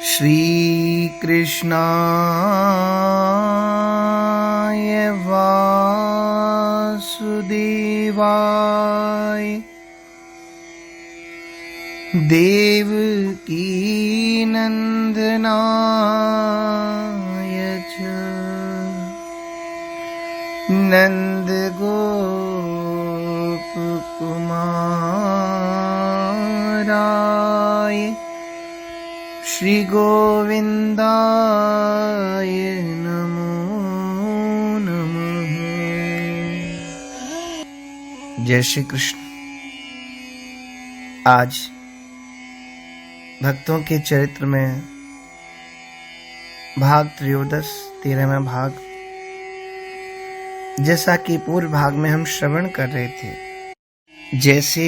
श्री कृष्णाय वासुदेवाय देवकी नंदनाय च नंदगोपकुमाराय श्री गोविंदाय नमो नमः। जय श्री कृष्ण। आज भक्तों के चरित्र में भाग त्रयोदश 13वां भाग, जैसा कि पूर्व भाग में हम श्रवण कर रहे थे, जैसे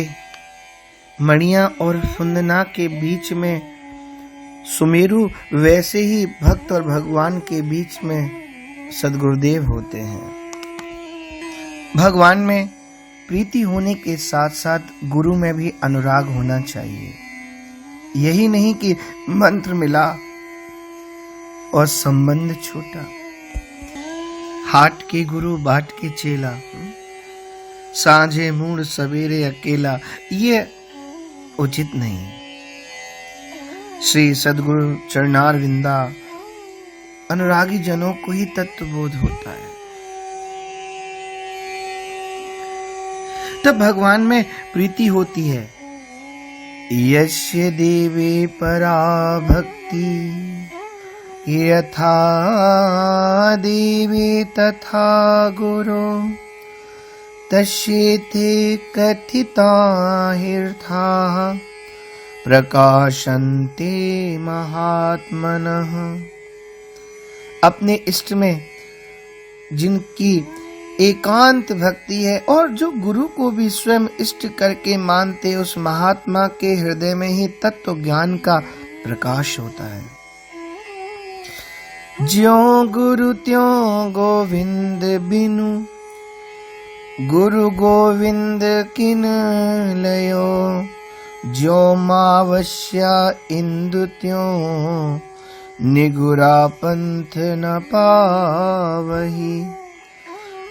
मणिया और फुंदना के बीच में सुमेरु, वैसे ही भक्त और भगवान के बीच में सद्गुरुदेव होते हैं। भगवान में प्रीति होने के साथ साथ गुरु में भी अनुराग होना चाहिए। यही नहीं कि मंत्र मिला और संबंध छूटा। हाट के गुरु बाट के चेला, साँझे मूड सवेरे अकेला, ये उचित नहीं। श्री सद्गुरु चरणार विंदा अनुरागी जनों को ही तत्वबोध होता है। तब भगवान में प्रीति होती है। यस्य देवे परा भक्ति यथा देवे तथा गुरो तस्येते कथिता हीर्थाः प्रकाशन्ते महात्मनः। अपने इष्ट में जिनकी एकांत भक्ति है और जो गुरु को भी स्वयं इष्ट करके मानते, उस महात्मा के हृदय में ही तत्व ज्ञान का प्रकाश होता है। ज्यों गुरु त्यों गोविंद बिनु, गुरु गोविंद किन लयो, ज्यो मावस्या इंदु त्यों निगुरा पंथ न पावही।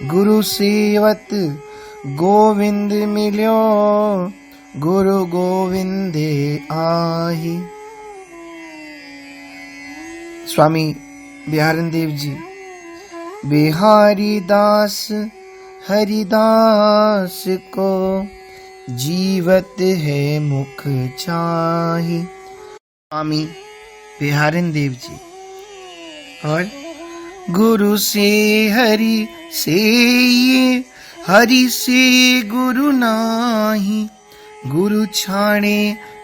गुरु सेवत गोविंद मिल्यो, गुरु गोविंदे आही। स्वामी बिहारी देव जी, बिहारी दास हरिदास को जीवत है मुख चाही। स्वामी बिहारी देव जी। और गुरु से हरि से ये, हरि से गुरु नाही, गुरु छाणे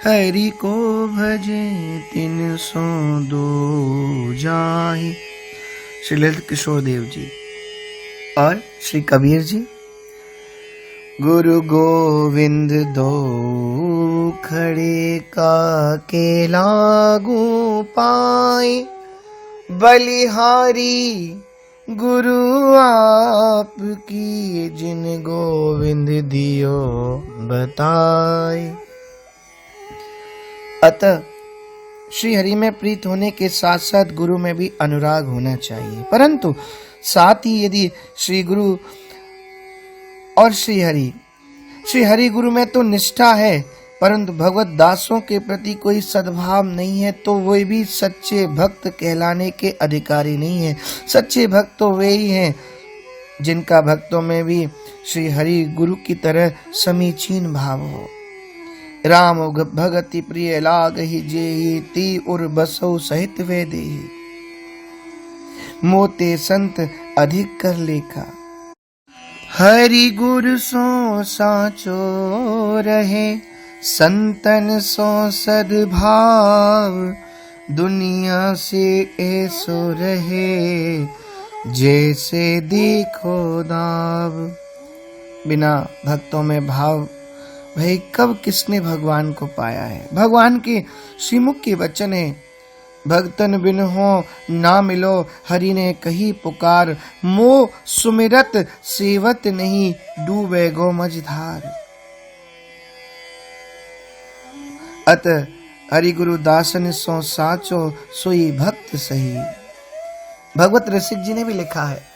हरि को भजे, तिन सो दो जाहि। श्री ललित किशोर देव जी और श्री कबीर जी। गुरु गोविंद दो खड़े का के लागू पाए, बलिहारी गुरु आप की जिन गोविंद दियो बताए। अतः श्री हरि में प्रीत होने के साथ साथ गुरु में भी अनुराग होना चाहिए, परंतु साथ ही यदि श्री गुरु और श्री हरि गुरु में तो निष्ठा है, परंतु भगवत दासों के प्रति कोई सद्भाव नहीं है, तो वे भी सच्चे भक्त कहलाने के अधिकारी नहीं है। सच्चे भक्त तो वे ही हैं जिनका भक्तों में भी श्री हरि गुरु की तरह समीचीन भाव हो। राम भगति प्रिय लागहि जेहि, ती उर बसौ सहित वे देहि, मोते संत अधिक कर लेखा। हरि गुरु सो साचो रहे, संतन सो सद्भाव, दुनिया से ऐसो रहे, जैसे देखो दाव। बिना भक्तों में भाव भाई कब किसने भगवान को पाया है। भगवान के श्रीमुख के वचन है, भक्तन बिन हो ना मिलो, हरि ने कही पुकार, मोह सुमिरत सेवत नहीं, डूबे गो मझधार। अतः हरि गुरु दासन सो साचो सोई भक्त सही। भगवत रसिक जी ने भी लिखा है,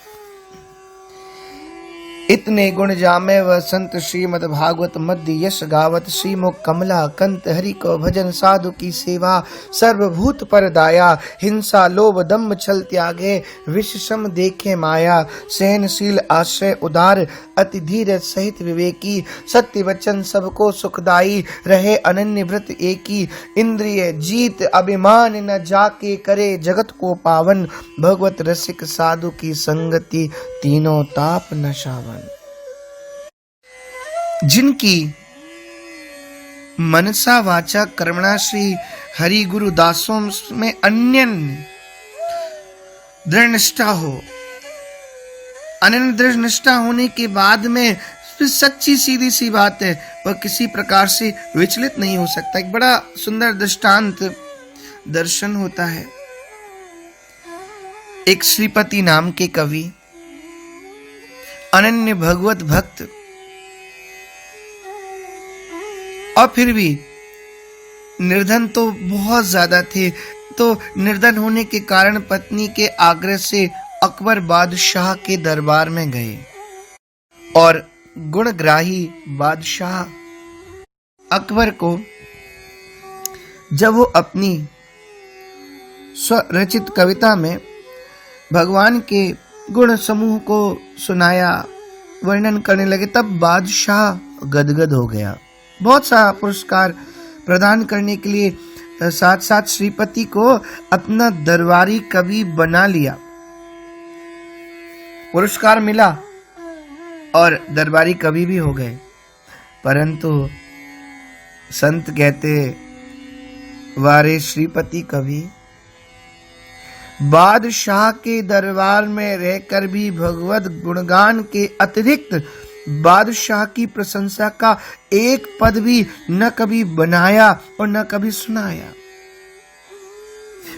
इतने गुण जामे व संत श्रीमद भागवत मध्य यश गावत। श्रीमुख कमला कंत हरि को भजन साधु की सेवा। सर्वभूत पर दाया हिंसा लोभ दम्भ छल त्यागे। विषम देखे माया सहनशील आश्रय उदार। अति धीर सहित विवेकी सत्य वचन सबको सुखदाई। रहे अनन्य व्रत एकी इंद्रिय जीत अभिमान न जाके करे जगत को पावन। भगवत रसिक साधु की संगति तीनों ताप न शावन। जिनकी मनसा वाचा कर्मणा श्री हरि गुरु दासों में अन्य दृढ़ निष्ठा हो, अनन्य दृढ़ निष्ठा होने के बाद में सच्ची सीधी सी बात है, वह किसी प्रकार से विचलित नहीं हो सकता। एक बड़ा सुंदर दृष्टांत दर्शन होता है। एक श्रीपति नाम के कवि, अनन्य भगवत भक्त, और फिर भी निर्धन तो बहुत ज्यादा थे। तो निर्धन होने के कारण पत्नी के आग्रह से अकबर बादशाह के दरबार में गए और गुणग्राही बादशाह अकबर को जब वो अपनी स्वरचित कविता में भगवान के गुण समूह को सुनाया, वर्णन करने लगे, तब बादशाह गदगद हो गया। बहुत सा पुरस्कार प्रदान करने के लिए साथ साथ श्रीपति को अपना दरबारी कवि बना लिया। पुरस्कार मिला और दरबारी कवि भी हो गए, परंतु संत कहते, वारे श्रीपति कवि, बादशाह के दरबार में रहकर भी भगवत गुणगान के अतिरिक्त बादशाह की प्रशंसा का एक पद भी न कभी बनाया और न कभी सुनाया।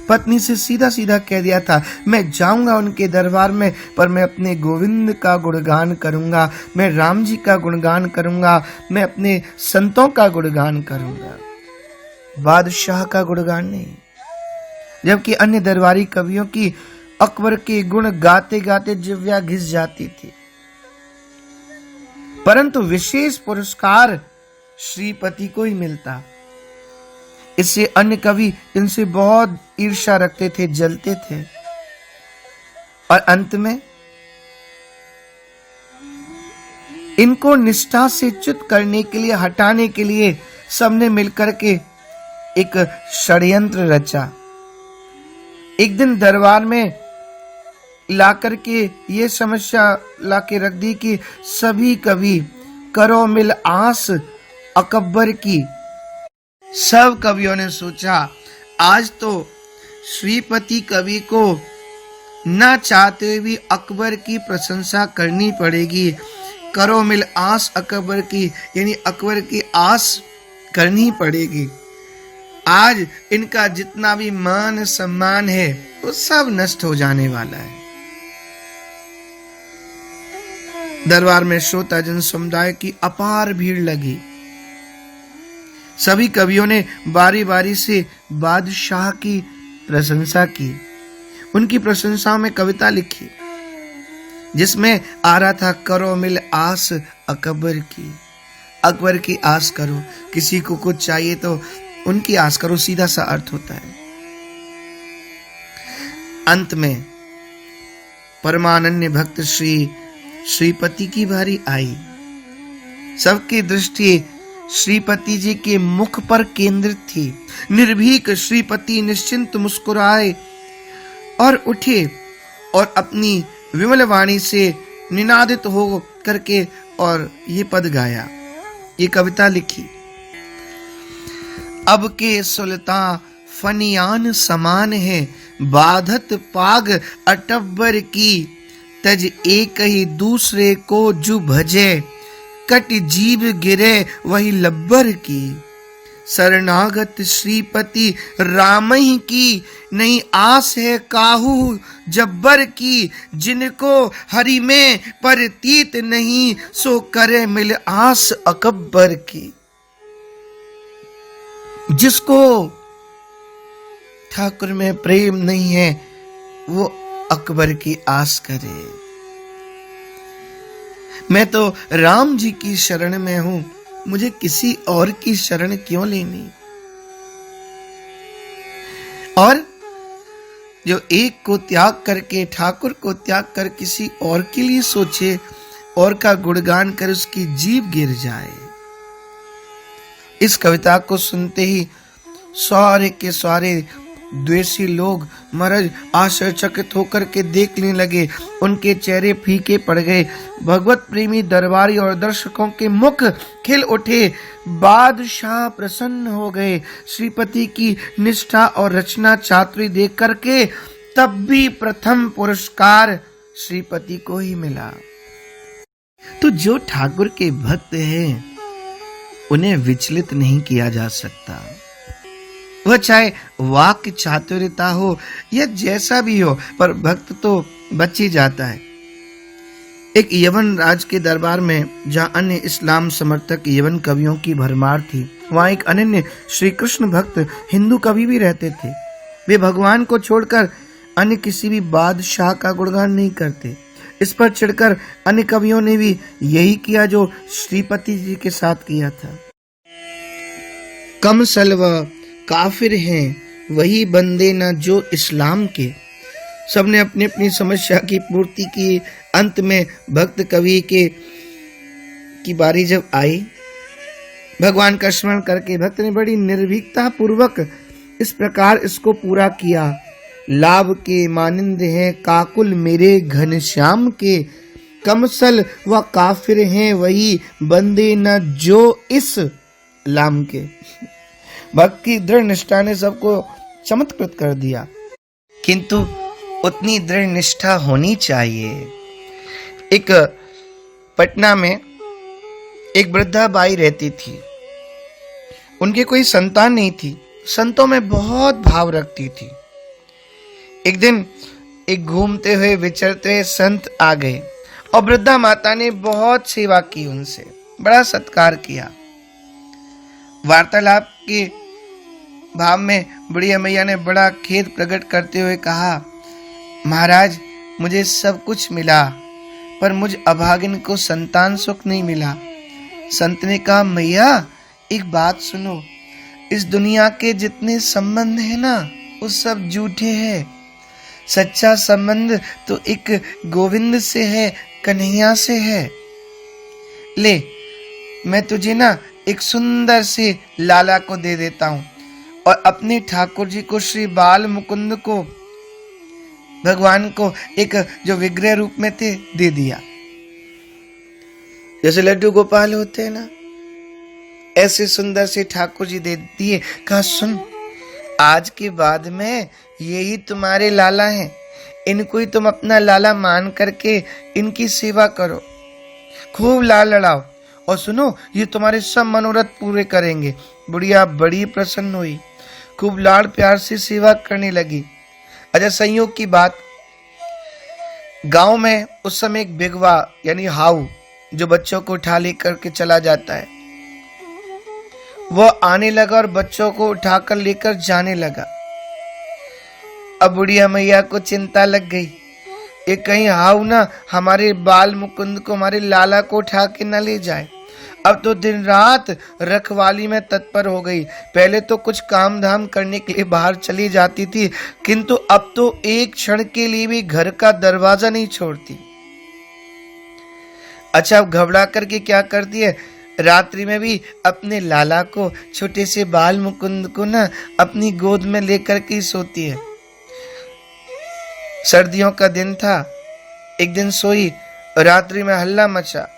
पत्नी से सीधा सीधा कह दिया था, मैं जाऊंगा उनके दरबार में, पर मैं अपने गोविंद का गुणगान करूंगा, मैं राम जी का गुणगान करूंगा, मैं अपने संतों का गुणगान करूंगा, बादशाह का गुणगान नहीं। जबकि अन्य दरबारी कवियों की अकबर के गुण गाते गाते जिह्वा घिस जाती थी, परंतु विशेष पुरस्कार श्रीपति को ही मिलता। इससे अन्य कवि इनसे बहुत ईर्ष्या रखते थे, जलते थे, और अंत में इनको निष्ठा से च्युत करने के लिए, हटाने के लिए सबने मिलकर के एक षड्यंत्र रचा। एक दिन दरबार में लाकर के ये समस्या लाके रख दी कि सभी कवि करो मिल आस अकबर की। सब कवियों ने सोचा आज तो श्रीपति कवि को न चाहते हुए भी अकबर की प्रशंसा करनी पड़ेगी। करो मिल आस अकबर की, यानी अकबर की आस करनी पड़ेगी। आज इनका जितना भी मान सम्मान है वो सब नष्ट हो जाने वाला है। दरबार में श्रोता जन समुदाय की अपार भीड़ लगी। सभी कवियों ने बारी बारी से बादशाह की प्रशंसा की, उनकी प्रशंसाओं में कविता लिखी, जिसमें आ रहा था करो मिल आस अकबर की। अकबर की आस करो, किसी को कुछ चाहिए तो उनकी आस करो, सीधा सा अर्थ होता है। अंत में परमानन्य भक्त श्रीपति की बारी आई। सबकी दृष्टि श्रीपति जी के मुख पर केंद्रित थी। निर्भीक श्रीपति निश्चिंत मुस्कुराए और उठे और अपनी विमल वाणी से निनादित हो करके और ये पद गाया, ये कविता लिखी। अब के सुल्तान फनियान समान है, बाधत पाग अटब्बर की। तज एक ही दूसरे को जु भजे, कट जीव गिरे वही लब्बर की। शरणागत श्रीपति राम ही की, नहीं आस है काहू जब्बर की। जिनको हरि में परतीत नहीं, सो करे मिल आस अकबर की। जिसको ठाकुर में प्रेम नहीं है वो अकबर की आस करे। मैं तो राम जी की शरण में हूं, मुझे किसी और की शरण क्यों लेनी। और जो एक को त्याग करके, ठाकुर को त्याग कर किसी और के लिए सोचे, और का गुणगान कर उसकी जीभ गिर जाए। इस कविता को सुनते ही सारे के सारे द्वेषी लोग महाराज आश्चर्यचकित होकर के देखने लगे। उनके चेहरे फीके पड़ गए। भगवत प्रेमी दरबारी और दर्शकों के मुख खिल उठे। बादशाह प्रसन्न हो गए। श्रीपति की निष्ठा और रचना चातुरी देख करके तब भी प्रथम पुरस्कार श्रीपति को ही मिला। तो जो ठाकुर के भक्त हैं उन्हें विचलित नहीं किया जा सकता। वह चाहे वाक्य चातुर्यता हो या जैसा भी हो, पर भक्त तो बच ही जाता है। एक यवन राज के दरबार में जहाँ अन्य इस्लाम समर्थक यवन कवियों की भरमार थी, वहाँ एक अनन्य श्री कृष्ण भक्त हिंदू कवि भी रहते थे। वे भगवान को छोड़कर अन्य किसी भी बादशाह का गुणगान नहीं करते। इस पर चिढ़कर अन्य कवियों ने भी यही किया जो श्रीपति जी के साथ किया था। कम सलवा काफिर हैं वही बंदे न जो इस्लाम के। सबने अपनी अपनी समस्या की पूर्ति की। अंत में भक्त कवि की बारी जब आई, भगवान का स्मरण करके भक्त ने बड़ी निर्भीकता पूर्वक इस प्रकार इसको पूरा किया। लाभ के मानिंद हैं काकुल मेरे घनश्याम के, कमसल व काफिर हैं वही बंदे न जो इस लाम के। भक्त की दृढ़ निष्ठा ने सबको चमत्कृत कर दिया, किंतु उतनी दृढ़ निष्ठा होनी चाहिए। एक पटना में एक वृद्धा बाई रहती थी। उनके कोई संतान नहीं थी। संतों में बहुत भाव रखती थी। एक दिन एक घूमते हुए विचरते हुए संत आ गए और वृद्धा माता ने बहुत सेवा की, उनसे बड़ा सत्कार किया। वार्तालाप के भाव में बुढ़िया मैया ने बड़ा खेद प्रकट करते हुए कहा, महाराज मुझे सब कुछ मिला पर मुझ अभागिन को संतान सुख नहीं मिला। संत ने कहा, मैया एक बात सुनो, इस दुनिया के जितने संबंध है ना वो सब झूठे हैं। सच्चा संबंध तो एक गोविंद से है, कन्हैया से है। ले मैं तुझे ना एक सुंदर से लाला को दे देता हूं। और अपने ठाकुर जी को, श्री बाल मुकुंद को, भगवान को एक जो विग्रह रूप में थे दे दिया। जैसे लड्डू गोपाल होते हैं ना, ऐसे सुंदर से ठाकुर जी दे दिए। कहा, सुन आज के बाद में यही तुम्हारे लाला हैं, इनको ही तुम अपना लाला मान करके इनकी सेवा करो, खूब लाल लड़ाओ और सुनो ये तुम्हारे सब मनोरथ पूरे करेंगे। बुढ़िया बड़ी प्रसन्न हुई, खूब लाड़ प्यार से सेवा करने लगी। अच्छा संयोग की बात, गांव में उस समय एक बिगवा यानी हाउ जो बच्चों को उठा लेकर के चला जाता है, वह आने लगा और बच्चों को उठाकर लेकर जाने लगा। अब बुढ़िया मैया को चिंता लग गई, ये कहीं हाउ ना हमारे बाल मुकुंद को, हमारे लाला को उठा के न ले जाए। अब तो दिन रात रखवाली में तत्पर हो गई। पहले तो कुछ काम धाम करने के लिए बाहर चली जाती थी, किंतु अब तो एक क्षण के लिए भी घर का दरवाजा नहीं छोड़ती। अच्छा अब घबरा करके क्या करती है, रात्रि में भी अपने लाला को, छोटे से बाल मुकुंद को ना अपनी गोद में लेकर के सोती है। सर्दियों का दिन था। एक दिन सोई, रात्रि में हल्ला मचा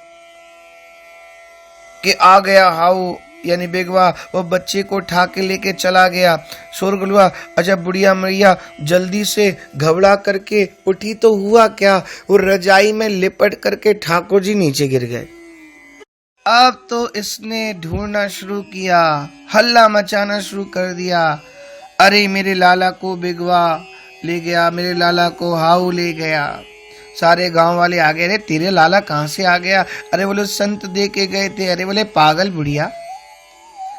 कि आ गया हाउ यानी बेगवा, वो बच्चे को उठा के लेके चला गया। शोरगुल हुआ। अच्छा बुढ़िया मैया जल्दी से घबरा करके उठी तो हुआ क्या, वो रजाई में लिपट करके ठाकुर जी नीचे गिर गए। अब तो इसने ढूंढना शुरू किया, हल्ला मचाना शुरू कर दिया। अरे मेरे लाला को बेगवा ले गया, मेरे लाला को हाउ ले गया। सारे गांव वाले आ गए, रे तेरे लाला कहां से आ गया? अरे बोले संत दे के गए थे। अरे बोले पागल बुढ़िया,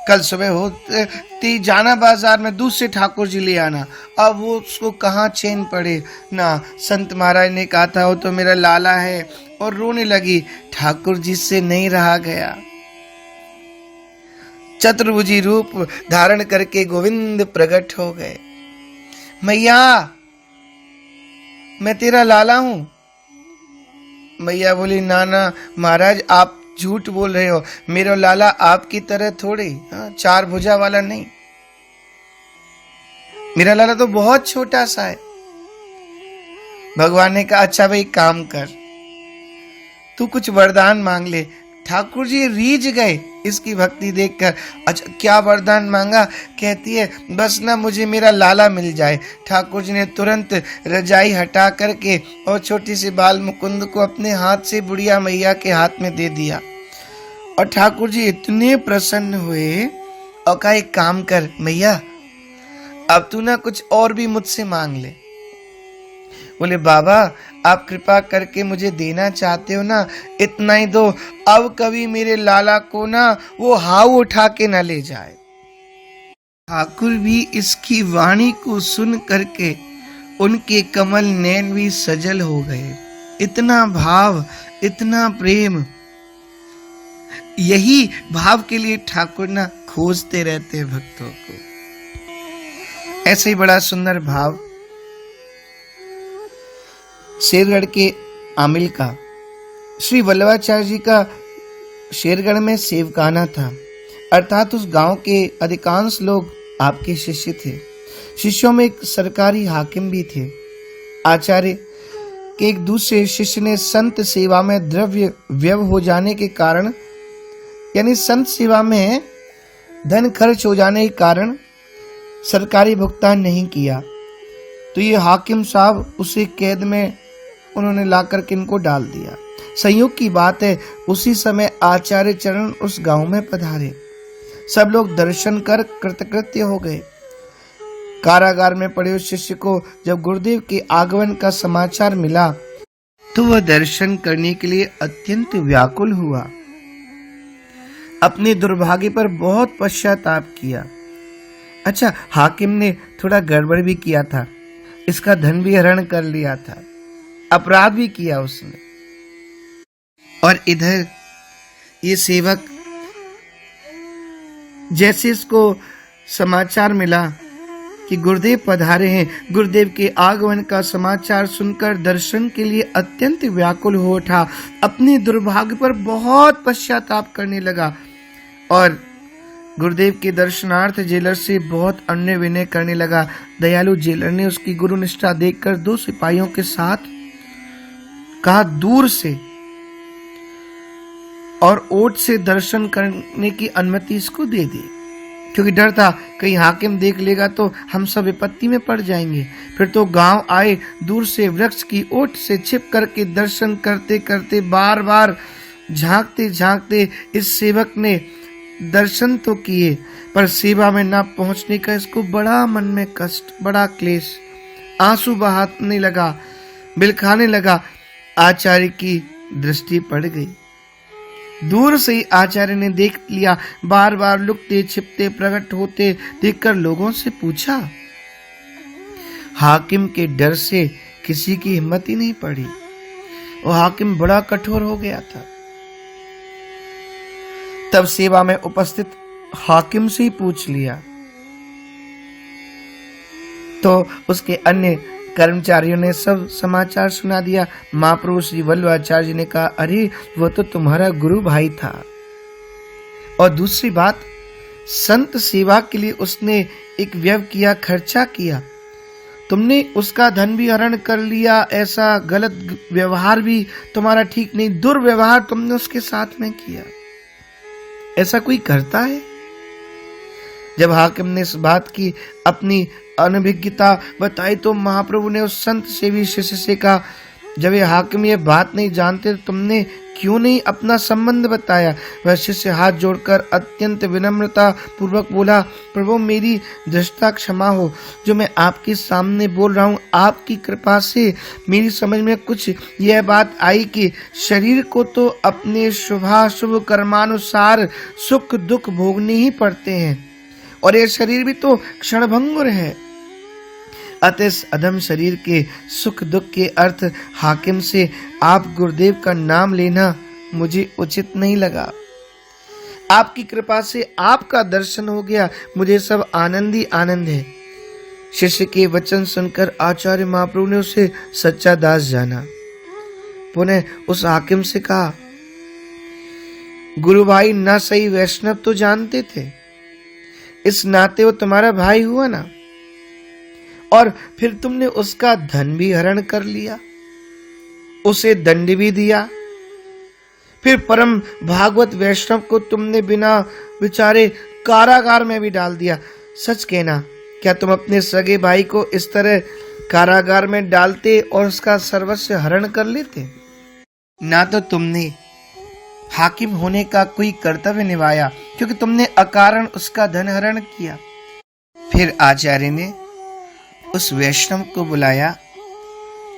कल सुबह होते जाना बाजार में, दूध से ठाकुर जी ले आना। अब वो उसको कहाँ चैन पड़े ना। संत महाराज ने कहा था वो तो मेरा लाला है, और रोने लगी। ठाकुर जी से नहीं रहा गया। चतुर्भुजी रूप धारण करके गोविंद प्रकट हो गए। मैया, मैं तेरा लाला हूं। मैया बोली, ना महाराज, आप झूठ बोल रहे हो। मेरा लाला आपकी तरह थोड़े चार भुजा वाला नहीं, मेरा लाला तो बहुत छोटा सा है। भगवान ने कहा, अच्छा भाई काम कर, तू कुछ वरदान मांग ले। ठाकुर जी रीझ गए इसकी भक्ति देखकर। अच्छा क्या वरदान मांगा? कहती है, बस ना मुझे मेरा लाला मिल जाए। ठाकुर जी ने तुरंत रजाई हटा करके और छोटी सी बाल मुकुंद को अपने हाथ से बुढ़िया मैया के हाथ में दे दिया। और ठाकुर जी इतने प्रसन्न हुए और कहा, एक काम कर मैया, अब तू ना कुछ और भी मुझसे मांग ले। बोले, बाबा आप कृपा करके मुझे देना चाहते हो ना, इतना ही दो। अब कभी मेरे लाला को ना वो हाउ उठा के न ले जाए। ठाकुर भी इसकी वाणी को सुन करके उनके कमल नैन भी सजल हो गए। इतना भाव, इतना प्रेम, यही भाव के लिए ठाकुर ना खोजते रहते हैं भक्तों को। ऐसे ही बड़ा सुंदर भाव शेरगढ़ के आमिल का, श्री वल्लभाचार्य जी का शेरगढ़ में सेवकाना था, अर्थात उस गांव के अधिकांश लोग आपके शिष्य थे। शिष्यों में एक सरकारी हाकिम भी थे। आचार्य के एक दूसरे शिष्य ने संत सेवा में द्रव्य व्यय हो जाने के कारण, यानी संत सेवा में धन खर्च हो जाने के कारण सरकारी भुगतान नहीं किया, तो ये हाकिम साहब उसे कैद में उन्होंने लाकर के इनको डाल दिया। संयोग की बात है, उसी समय आचार्य चरण उस गांव में पधारे। सब लोग दर्शन कर कृतकृत्य हो गए। कारागार में पड़े उस शिष्य को जब गुरुदेव के आगमन का समाचार मिला तो वह दर्शन करने के लिए अत्यंत व्याकुल हुआ। अपने दुर्भाग्य पर बहुत पश्चाताप किया। अच्छा, हाकिम ने थोड़ा गड़बड़ भी किया था, इसका धन भी हरण कर लिया था, अपराध भी किया उसने। और इधर ये सेवक, जैसे इसको समाचार मिला कि गुरुदेव पधारे हैं, गुरुदेव के आगमन का समाचार सुनकर दर्शन के लिए अत्यंत व्याकुल हो उठा। अपने दुर्भाग्य पर बहुत पश्चाताप करने लगा और गुरुदेव के दर्शनार्थ जेलर से बहुत अन्य विनय करने लगा। दयालु जेलर ने उसकी गुरु निष्ठा देखकर दो सिपाहियों के साथ कहा, दूर से और ओट से दर्शन करने की अनुमति इसको दे दी, क्योंकि डर था कहीं हाकिम देख लेगा तो हम सब विपत्ति में पड़ जाएंगे। फिर तो गांव आए, दूर से वृक्ष की ओट से छिप करके दर्शन करते करते बार बार झांकते झांकते इस सेवक ने दर्शन तो किए, पर सेवा में ना पहुंचने का इसको बड़ा मन में कष्ट, बड़ा क्लेश। आंसू बहाने लगा, बिलखाने लगा। आचार्य की दृष्टि पड़ गई। दूर से ही आचार्य ने देख लिया, बार बार लुकते छिपते प्रकट होते देखकर लोगों से पूछा। हाकिम के डर से किसी की हिम्मत ही नहीं पड़ी और हाकिम बड़ा कठोर हो गया था। तब सेवा में उपस्थित हाकिम से ही पूछ लिया तो उसके अन्य कर्मचारियों ने सब समाचार सुना दिया। महाप्रभु श्री वल्लभाचार्य जी ने कहा, अरे वो तो तुम्हारा गुरु भाई था, और दूसरी बात, संत सेवा के लिए उसने एक व्यय किया, खर्चा किया, तुमने उसका धन भी हरण कर लिया। ऐसा गलत व्यवहार भी तुम्हारा ठीक नहीं, दुर्व्यवहार तुमने उसके साथ में किया। ऐसा कोई करता है? जब हाकिम ने इस बात की अपनी अनभिज्ञता बताई तो महाप्रभु ने उस संत सेवी शिष्य से कहा, जब ये हाकिम ये बात नहीं जानते तो तुमने क्यों नहीं अपना संबंध बताया? वह शिष्य हाथ जोड़कर अत्यंत विनम्रता पूर्वक बोला, प्रभु मेरी दृष्टा क्षमा हो, जो मैं आपके सामने बोल रहा हूँ। आपकी कृपा से मेरी समझ में कुछ यह बात आई कि शरीर को तो अपने शुभाशुभ कर्मानुसार सुख दुख भोगने ही पड़ते हैं, और यह शरीर भी तो क्षणभंगुर है। अतः इस अधम शरीर के सुख दुख के अर्थ हाकिम से आप गुरुदेव का नाम लेना मुझे उचित नहीं लगा। आपकी कृपा से आपका दर्शन हो गया, मुझे सब आनंद ही आनंद है। शिष्य के वचन सुनकर आचार्य महाप्रभु ने उसे सच्चा दास जाना। पुनः उस हाकिम से कहा, गुरु भाई न सही वैष्णव तो जानते थे, इस नाते वो तुम्हारा भाई हुआ ना, और फिर तुमने उसका धन भी हरण कर लिया, उसे दंड भी दिया, फिर परम भागवत वैष्णव को तुमने बिना विचारे कारागार में भी डाल दिया। सच कहना, क्या तुम अपने सगे भाई को इस तरह कारागार में डालते और उसका सर्वस्व हरण कर लेते? ना तो तुमने हाकिम होने का कोई कर्तव्य निभाया, क्योंकि तुमने अकारण उसका धन हरण किया। फिर आचार्य ने उस वैष्णव को बुलाया,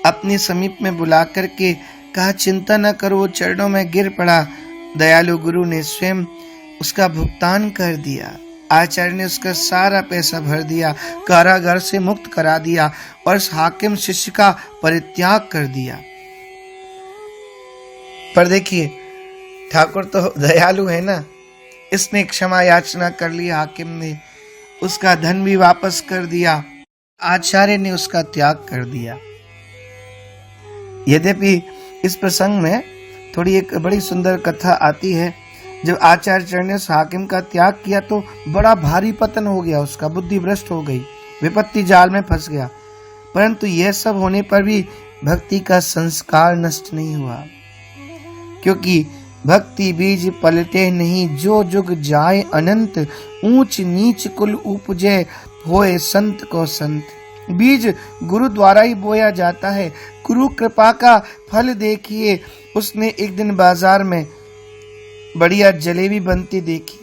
अपने समीप में बुला करके कहा, चिंता न करो, वो चरणों में गिर पड़ा। दयालु गुरु ने स्वयं उसका भुगतान कर दिया। आचार्य ने उसका सारा पैसा भर दिया, कारागार से मुक्त करा दिया और उस हाकिम शिष्य का परित्याग कर दिया। पर देखिए, ठाकुर तो दयालु है ना, इसने क्षमा याचना कर ली, हाकिम ने उसका धन भी वापस कर दिया, आचार्य ने उसका त्याग कर दिया। यद्यपि इस प्रसंग में थोड़ी एक बड़ी सुंदर कथा आती है। जब आचार्य ने उस हाकिम का त्याग किया तो बड़ा भारी पतन हो गया, उसका बुद्धि भ्रष्ट हो गई, विपत्ति जाल में फंस गया। परंतु यह सब होने पर भी भक्ति का संस्कार नष्ट नहीं हुआ, क्योंकि भक्ति बीज पलटे नहीं, जो जुग जाए अनंत, ऊंच नीच कुल उपजे, होए संत को संत। बीज गुरु द्वारा ही बोया जाता है। गुरु कृपा का फल देखिए। उसने एक दिन बाजार में बढ़िया जलेबी बनती देखी।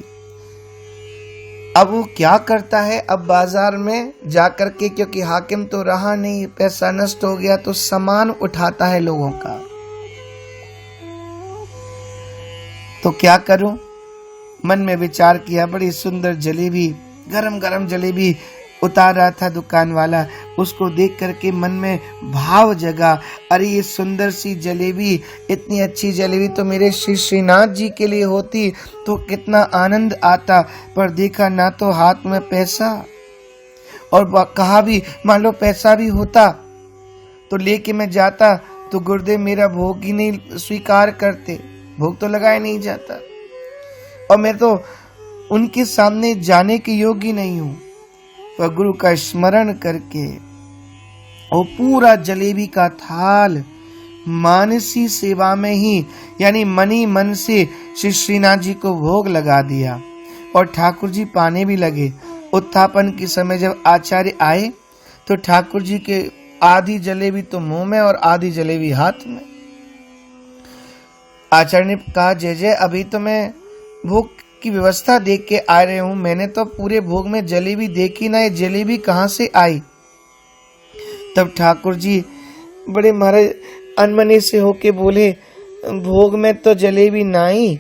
अब वो क्या करता है, अब बाजार में जाकर के, क्योंकि हाकिम तो रहा नहीं, पैसा नष्ट हो गया, तो सामान उठाता है लोगों का। तो क्या करूं, मन में विचार किया, बड़ी सुंदर जलेबी, गरम गरम जलेबी उतार रहा था दुकान वाला। उसको देख करके मन में भाव जगा, अरे ये सुंदर सी जलेबी, इतनी अच्छी जलेबी तो मेरे श्री श्रीनाथ जी के लिए होती तो कितना आनंद आता। पर देखा ना तो हाथ में पैसा, और कहा भी मान लो पैसा भी होता तो लेके मैं जाता तो गुरुदेव मेरा भोग ही नहीं स्वीकार करते, भोग तो लगाया नहीं जाता, और मैं तो उनके सामने जाने के योग्य नहीं हूं। वह गुरु का स्मरण करके वो पूरा जलेबी का थाल मानसी सेवा में ही, यानी मनी मन से श्री श्रीनाथ जी को भोग लगा दिया, और ठाकुर जी पाने भी लगे। उत्थापन के समय जब आचार्य आए तो ठाकुर जी के आधी जलेबी तो मुंह में और आधी जलेबी हाथ में। आचार्य ने कहा, जय जय, अभी तो मैं भोग की व्यवस्था देख के आ रहे हूं, मैंने तो पूरे भोग में जलेबी देखी ना, ये जलेबी कहां से आई? तब ठाकुर जी बड़े महाराज अनमने से होके बोले, भोग में तो जलेबी नहीं,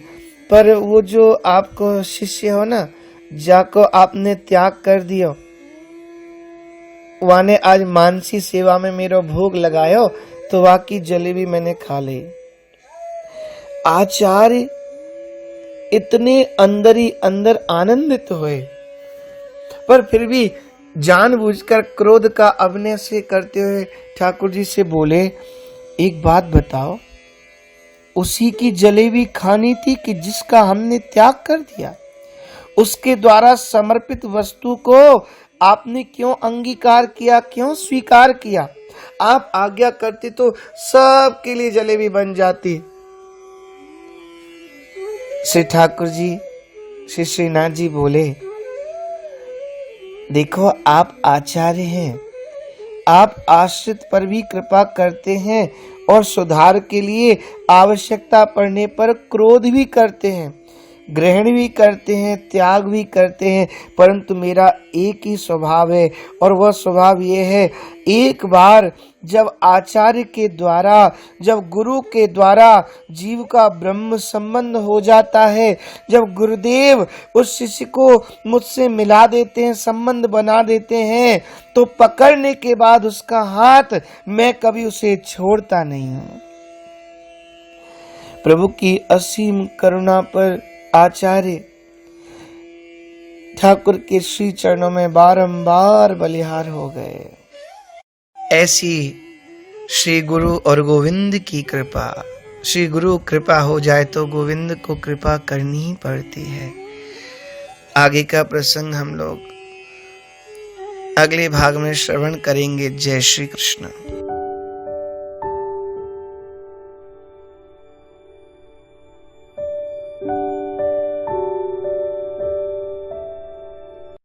पर वो जो आपको शिष्य हो ना, जाको आपने त्याग कर दियो, वाने आज मानसी सेवा में मेरा भोग लगायो तो वाकी जलेबी मैंने खा ली। आचार्य इतने अंदर ही अंदर आनंदित हुए, पर फिर भी जानबूझकर क्रोध का अभिनय से करते हुए ठाकुर जी से बोले, एक बात बताओ, उसी की जलेबी खानी थी कि जिसका हमने त्याग कर दिया? उसके द्वारा समर्पित वस्तु को आपने क्यों अंगीकार किया, क्यों स्वीकार किया? आप आज्ञा करते तो सबके लिए जलेबी बन जाती। श्री ठाकुर जी, श्री श्रीनाथ जी बोले, देखो आप आचार्य हैं, आप आश्रित पर भी कृपा करते हैं और सुधार के लिए आवश्यकता पड़ने पर क्रोध भी करते हैं, ग्रहण भी करते हैं, त्याग भी करते हैं, परंतु मेरा एक ही स्वभाव है और वह स्वभाव ये है, एक बार जब आचार्य के द्वारा, जब गुरु के द्वारा जीव का ब्रह्म संबंध हो जाता है, जब गुरुदेव उस शिष्य को मुझसे मिला देते हैं, संबंध बना देते हैं, तो पकड़ने के बाद उसका हाथ मैं कभी उसे छोड़ता नहीं हूं। प्रभु की असीम करुणा पर आचार्य ठाकुर के श्री चरणों में बारंबार बलिहार हो गए। ऐसी श्री गुरु और गोविंद की कृपा, श्री गुरु कृपा हो जाए तो गोविंद को कृपा करनी ही पड़ती है। आगे का प्रसंग हम लोग अगले भाग में श्रवण करेंगे। जय श्री कृष्ण।